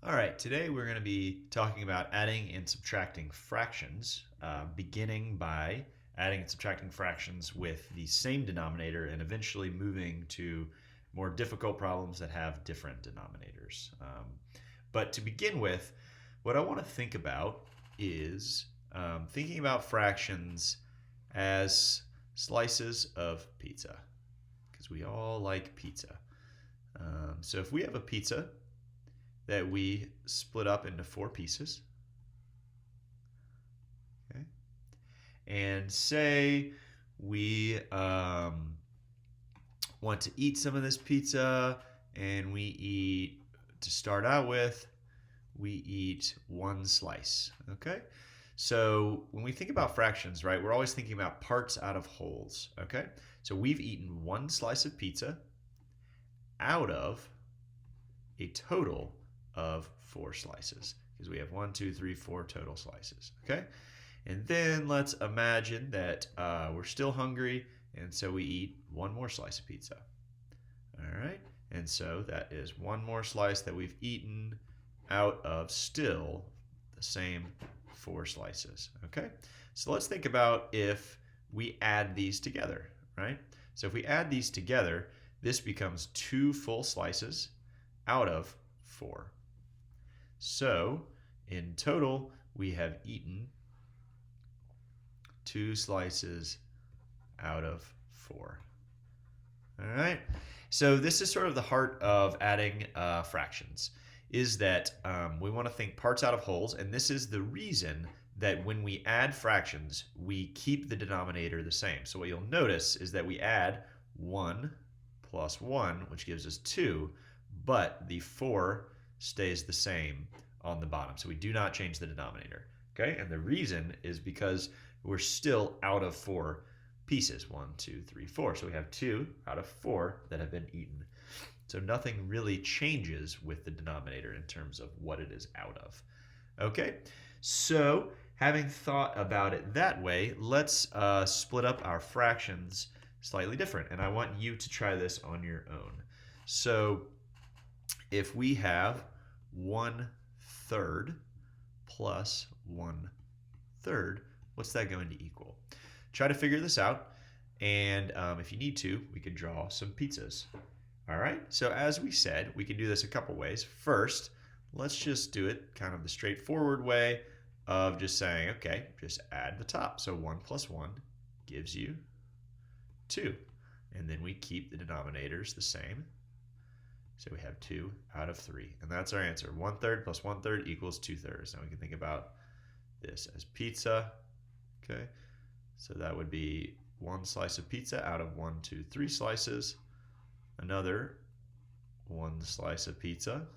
All right, today we're going to be talking about adding and subtracting fractions, beginning by adding and subtracting fractions with the same denominator and eventually moving to more difficult problems that have different denominators. But to begin with, what I want to think about is thinking about fractions as slices of pizza, because we all like pizza. So if we have a pizza that we split up into 4 pieces. Okay. And say we want to eat some of this pizza, and we eat, to start out with, we eat 1 slice. Okay. So when we think about fractions, right, we're always thinking about parts out of wholes. Okay. So we've eaten 1 slice of pizza out of a total of 4 slices, because we have 1, 2, 3, 4 total slices. Okay, and then let's imagine that we're still hungry, and so we eat 1 more slice of pizza. All right, and so that is 1 more slice that we've eaten out of still the same 4 slices. Okay, so let's think about if we add these together, right? So if we add these together, this becomes 2 full slices out of 4. So in total, we have eaten 2 slices out of 4. All right. So this is sort of the heart of adding fractions, is that we want to think parts out of wholes, and this is the reason that when we add fractions, we keep the denominator the same. So what you'll notice is that we add 1 plus 1, which gives us 2, but the 4 stays the same on the bottom. So we do not change the denominator. Okay, and the reason is because we're still out of 4 pieces. 1, 2, 3, 4. So we have 2 out of 4 that have been eaten. So nothing really changes with the denominator in terms of what it is out of. Okay, so having thought about it that way, let's split up our fractions slightly different. And I want you to try this on your own. So if we have 1/3 plus 1/3, what's that going to equal? Try to figure this out, and if you need to, we can draw some pizzas. All right, so as we said, we can do this a couple ways. First, let's just do it kind of the straightforward way of just saying, okay, just add the top. So 1 plus 1 gives you 2, and then we keep the denominators the same. So we have 2 out of 3, and that's our answer. 1/3 plus 1/3 equals 2/3. Now we can think about this as pizza. Okay, so that would be 1 slice of pizza out of 1, 2, 3 slices. Another 1 slice of pizza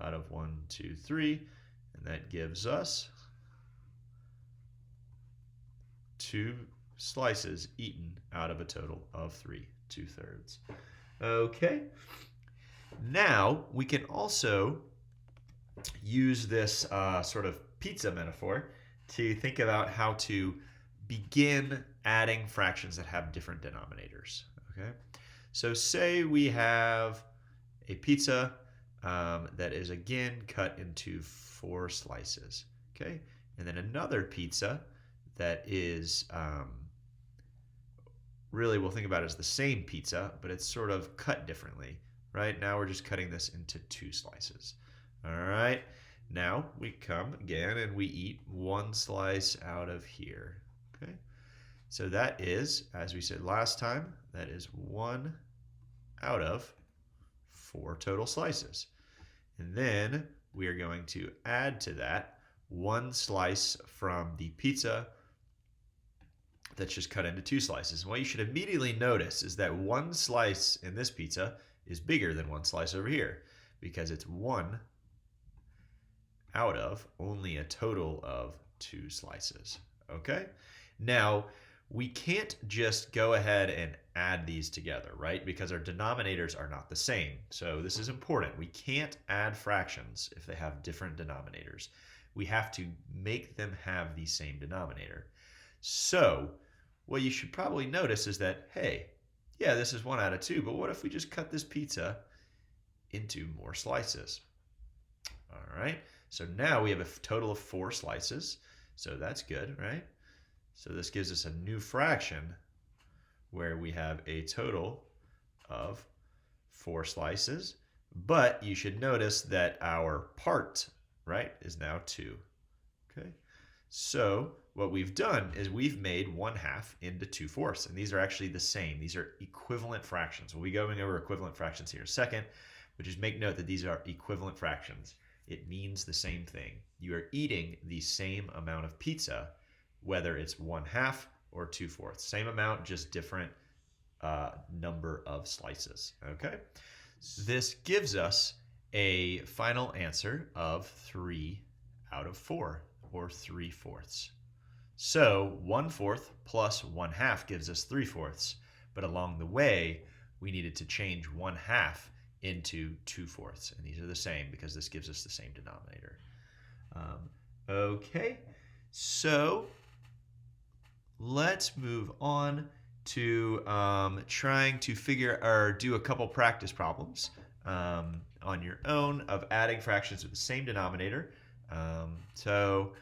out of 1, 2, 3, and that gives us 2 slices eaten out of a total of 3, 2/3. Okay. Now, we can also use this sort of pizza metaphor to think about how to begin adding fractions that have different denominators. Okay, so say we have a pizza that is again cut into 4 slices. Okay, and then another pizza that is really, we'll think about it as the same pizza, but it's sort of cut differently. Right, now we're just cutting this into 2 slices. All right, now we come again and we eat 1 slice out of here. Okay, so that is, as we said last time, that is 1 out of 4 total slices. And then we are going to add to that 1 slice from the pizza that's just cut into 2 slices. And what you should immediately notice is that 1 slice in this pizza is bigger than 1 slice over here, because it's 1 out of only a total of 2 slices. Okay? Now, we can't just go ahead and add these together, right? Because our denominators are not the same. So this is important. We can't add fractions if they have different denominators. We have to make them have the same denominator. So what you should probably notice is that, hey, yeah, this is 1 out of 2, but what if we just cut this pizza into more slices? All right, so now we have a total of 4 slices, so that's good, right? So this gives us a new fraction where we have a total of 4 slices, but you should notice that our part, right, is now 2. Okay, so what we've done is we've made 1/2 into 2/4, and these are actually the same. These are equivalent fractions. We'll be going over equivalent fractions here in a second, but just make note that these are equivalent fractions. It means the same thing. You are eating the same amount of pizza, whether it's 1/2 or 2/4. Same amount, just different number of slices. Okay, this gives us a final answer of 3 out of 4, or 3/4. So 1/4 plus 1/2 gives us 3/4, but along the way we needed to change 1/2 into 2/4, and these are the same because this gives us the same denominator. Okay, so let's move on to trying to do a couple practice problems on your own of adding fractions with the same denominator. So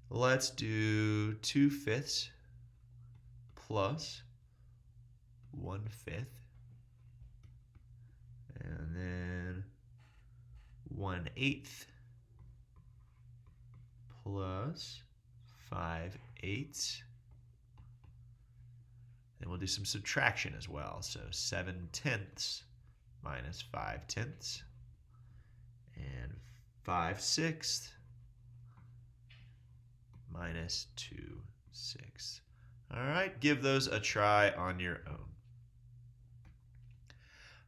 let's do 2/5 plus 1/5, and then 1/8 plus 5/8. Then we'll do some subtraction as well. So 7/10 minus 5/10, and 5/6 minus 2/6. All right, give those a try on your own.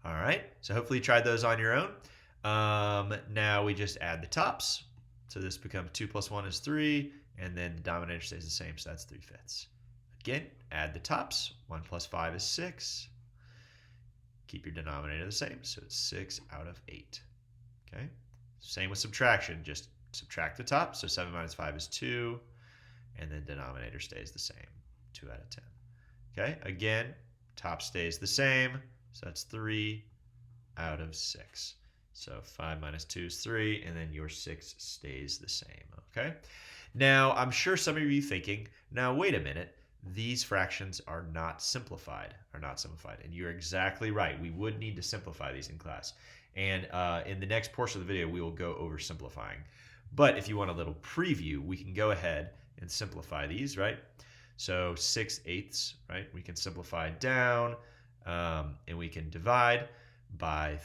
All right, so hopefully you tried those on your own. Now we just add the tops. So this becomes 2 plus 1 is 3, and then the denominator stays the same, so that's 3/5. Again, add the tops. 1 plus 5 is 6. Keep your denominator the same, so it's 6 out of 8. Okay, same with subtraction. Just subtract the top, so 7 minus 5 is 2, and then denominator stays the same, 2 out of 10. Okay, again, top stays the same, so that's 3 out of 6. So 5 minus 2 is 3, and then your 6 stays the same. Okay, now I'm sure some of you are thinking, now wait a minute, these fractions are not simplified, and you're exactly right. We would need to simplify these in class, and in the next portion of the video we will go over simplifying. But if you want a little preview, we can go ahead and simplify these, right? So 6/8, right? We can simplify down, and we can divide by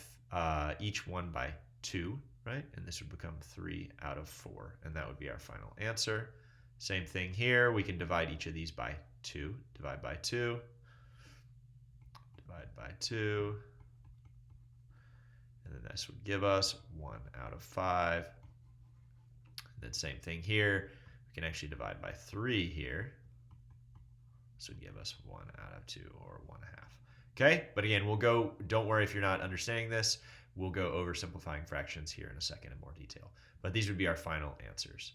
each one by 2, right? And this would become 3 out of 4, and that would be our final answer. Same thing here. We can divide each of these by 2. Divide by 2. Divide by 2. And then this would give us 1 out of 5. And then same thing here. We can actually divide by 3 here. This would give us 1 out of 2, or 1/2. Okay, but again, don't worry if you're not understanding this. We'll go over simplifying fractions here in a second in more detail. But these would be our final answers.